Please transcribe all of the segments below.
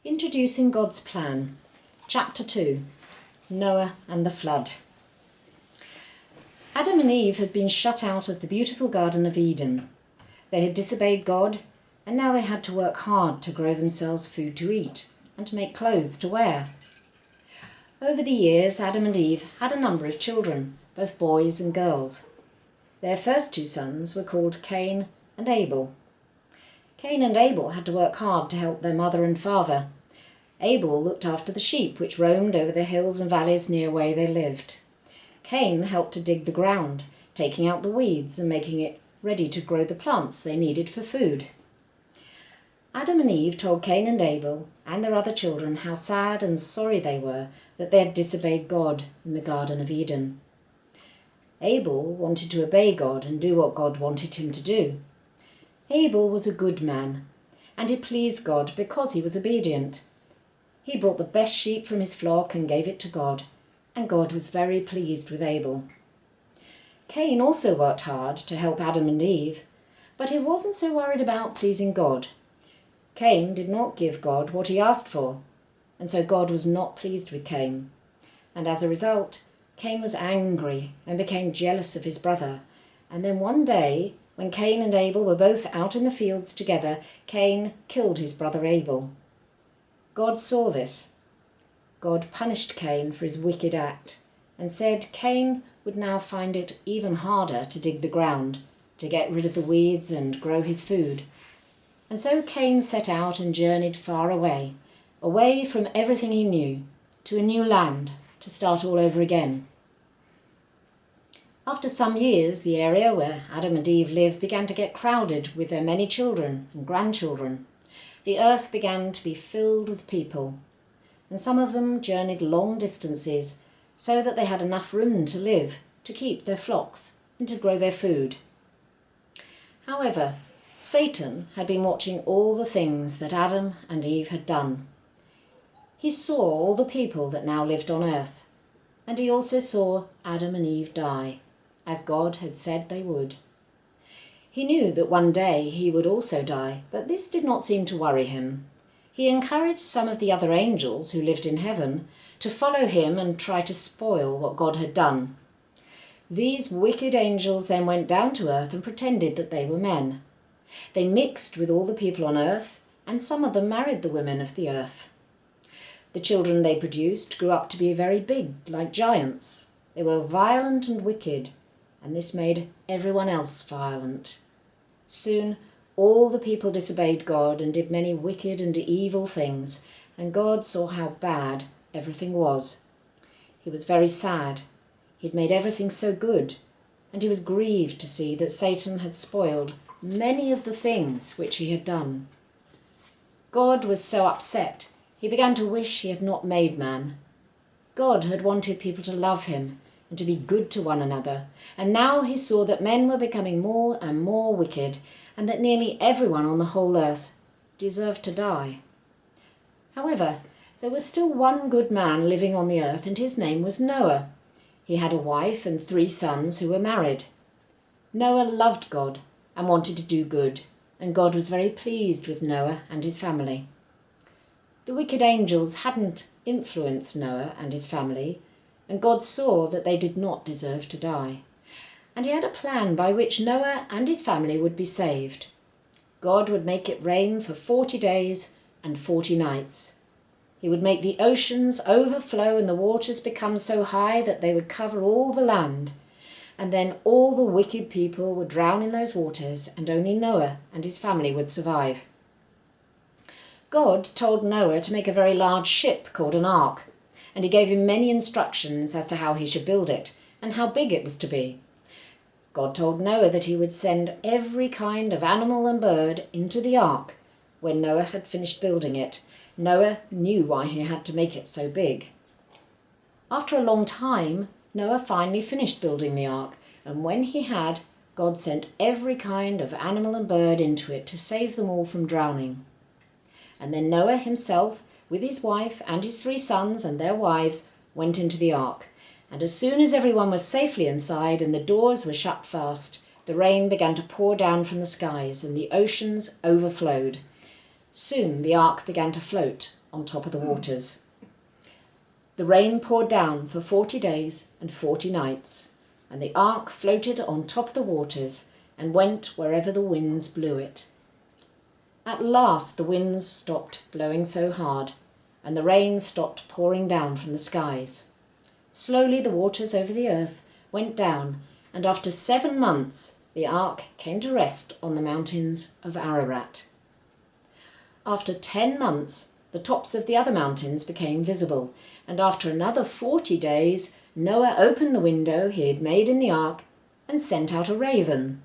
Introducing God's Plan, Chapter 2, Noah and the Flood. Adam and Eve had been shut out of the beautiful Garden of Eden. They had disobeyed God, and now they had to work hard to grow themselves food to eat and to make clothes to wear. Over the years, Adam and Eve had a number of children, both boys and girls. Their first two sons were called Cain and Abel. Cain and Abel had to work hard to help their mother and father. Abel looked after the sheep which roamed over the hills and valleys near where they lived. Cain helped to dig the ground, taking out the weeds and making it ready to grow the plants they needed for food. Adam and Eve told Cain and Abel and their other children how sad and sorry they were that they had disobeyed God in the Garden of Eden. Abel wanted to obey God and do what God wanted him to do. Abel was a good man, and he pleased God because he was obedient. He brought the best sheep from his flock and gave it to God, and God was very pleased with Abel. Cain also worked hard to help Adam and Eve, but he wasn't so worried about pleasing God. Cain did not give God what he asked for, and so God was not pleased with Cain. And as a result, Cain was angry and became jealous of his brother. And then one day, when Cain and Abel were both out in the fields together, Cain killed his brother Abel. God saw this. God punished Cain for his wicked act and said Cain would now find it even harder to dig the ground, to get rid of the weeds and grow his food. And so Cain set out and journeyed far away, away from everything he knew, to a new land, to start all over again. After some years, the area where Adam and Eve lived began to get crowded with their many children and grandchildren. The earth began to be filled with people, and some of them journeyed long distances so that they had enough room to live, to keep their flocks, and to grow their food. However, Satan had been watching all the things that Adam and Eve had done. He saw all the people that now lived on earth, and he also saw Adam and Eve die, as God had said they would. He knew that one day he would also die, but this did not seem to worry him. He encouraged some of the other angels who lived in heaven to follow him and try to spoil what God had done. These wicked angels then went down to earth and pretended that they were men. They mixed with all the people on earth, and some of them married the women of the earth. The children they produced grew up to be very big, like giants. They were violent and wicked, and this made everyone else violent. Soon, all the people disobeyed God and did many wicked and evil things, and God saw how bad everything was. He was very sad. He'd made everything so good, and he was grieved to see that Satan had spoiled many of the things which he had done. God was so upset, he began to wish he had not made man. God had wanted people to love him and to be good to one another, and now he saw that men were becoming more and more wicked, and that nearly everyone on the whole earth deserved to die. However, there was still one good man living on the earth, and his name was Noah. He had a wife and 3 sons who were married. Noah loved God and wanted to do good, and God was very pleased with Noah and his family. The wicked angels hadn't influenced Noah and his family, and God saw that they did not deserve to die. And he had a plan by which Noah and his family would be saved. God would make it rain for 40 days and 40 nights. He would make the oceans overflow and the waters become so high that they would cover all the land. And then all the wicked people would drown in those waters, and only Noah and his family would survive. God told Noah to make a very large ship called an ark, and he gave him many instructions as to how he should build it and how big it was to be. God told Noah that he would send every kind of animal and bird into the ark. When Noah had finished building it, Noah knew why he had to make it so big. After a long time, Noah finally finished building the ark, and when he had, God sent every kind of animal and bird into it to save them all from drowning. And then Noah himself, with his wife and his 3 sons and their wives, went into the ark. And as soon as everyone was safely inside and the doors were shut fast, the rain began to pour down from the skies and the oceans overflowed. Soon the ark began to float on top of the waters. The rain poured down for 40 days and 40 nights, and the ark floated on top of the waters and went wherever the winds blew it. At last the winds stopped blowing so hard, and the rain stopped pouring down from the skies. Slowly the waters over the earth went down, and after 7 months the ark came to rest on the mountains of Ararat. After 10 months, the tops of the other mountains became visible, and after another 40 days, Noah opened the window he had made in the ark and sent out a raven.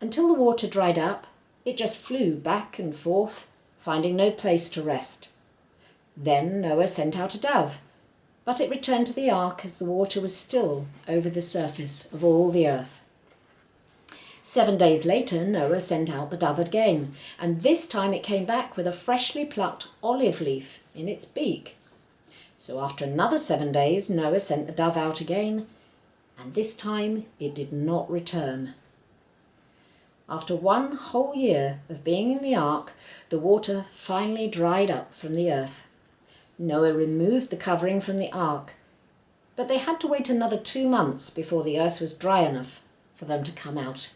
Until the water dried up, it just flew back and forth, finding no place to rest. Then Noah sent out a dove, but it returned to the ark as the water was still over the surface of all the earth. 7 days later, Noah sent out the dove again, and this time it came back with a freshly plucked olive leaf in its beak. So after another 7 days, Noah sent the dove out again, and this time it did not return. After 1 whole year of being in the ark, the water finally dried up from the earth. Noah removed the covering from the ark, but they had to wait another 2 months before the earth was dry enough for them to come out.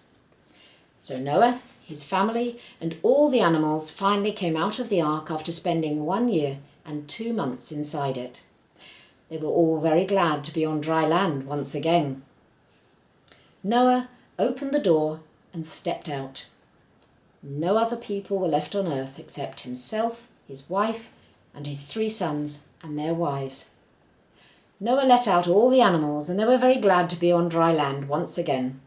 So Noah, his family, and all the animals finally came out of the ark after spending 1 year and 2 months inside it. They were all very glad to be on dry land once again. Noah opened the door and stepped out. No other people were left on earth except himself, his wife, and his 3 sons and their wives. Noah let out all the animals, and they were very glad to be on dry land once again.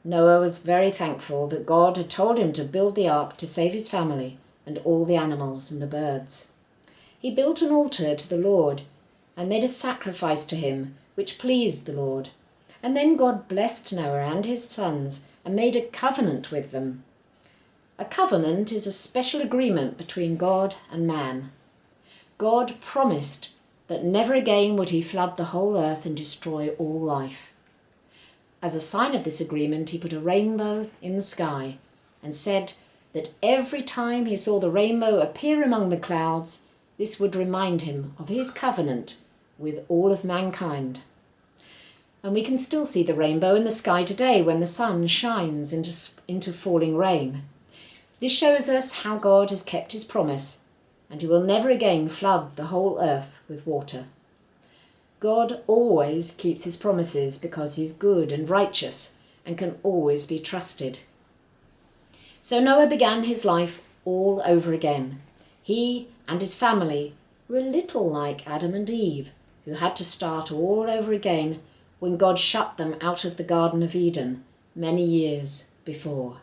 Noah was very thankful that God had told him to build the ark to save his family and all the animals and the birds. He built an altar to the Lord and made a sacrifice to him, which pleased the Lord. And then God blessed Noah and his sons and made a covenant with them. A covenant is a special agreement between God and man. God promised that never again would he flood the whole earth and destroy all life. As a sign of this agreement, he put a rainbow in the sky and said that every time he saw the rainbow appear among the clouds, this would remind him of his covenant with all of mankind. And we can still see the rainbow in the sky today when the sun shines into falling rain. This shows us how God has kept his promise, and he will never again flood the whole earth with water. God always keeps his promises because he's good and righteous and can always be trusted. So Noah began his life all over again. He and his family were a little like Adam and Eve, who had to start all over again when God shut them out of the Garden of Eden many years before.